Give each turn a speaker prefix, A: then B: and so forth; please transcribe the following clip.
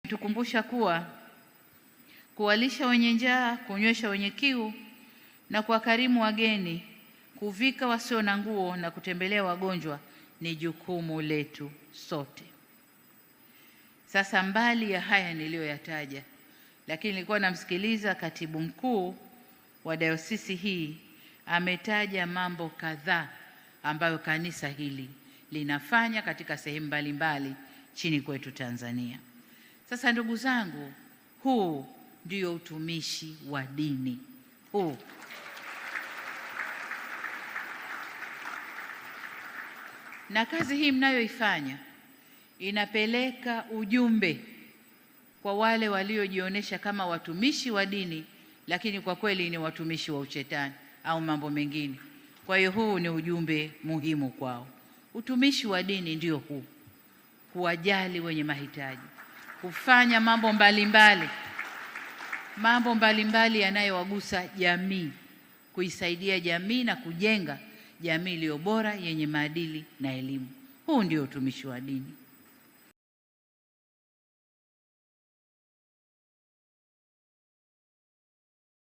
A: Tukumbusha kuwa kuwalisha wenye njaa, kunywesha wenye kiu na kuwakarimu wageni, kuvika wasio na nguo na kutembelea wagonjwa ni jukumu letu sote. Sasa, mbali ya haya niliyoyataja, lakini nilikuwa namsikiliza katibu mkuu wa dayosisi hii, ametaja mambo kadhaa ambayo kanisa hili linafanya katika sehemu mbalimbali chini kwetu Tanzania. Sasa ndugu zangu, huu ndio utumishi wa dini huu. Na kazi hii mnayoifanya inapeleka ujumbe kwa wale waliojionyesha kama watumishi wa dini, lakini kwa kweli ni watumishi wa ushetani au mambo mengine. Kwa hiyo huu ni ujumbe muhimu kwao. Utumishi wa dini ndio huu: kuwajali wenye mahitaji, kufanya mambo mbalimbali yanayowagusa jamii, kuisaidia jamii na kujenga jamii iliyo bora yenye maadili na elimu. Huu ndio utumishi wa dini.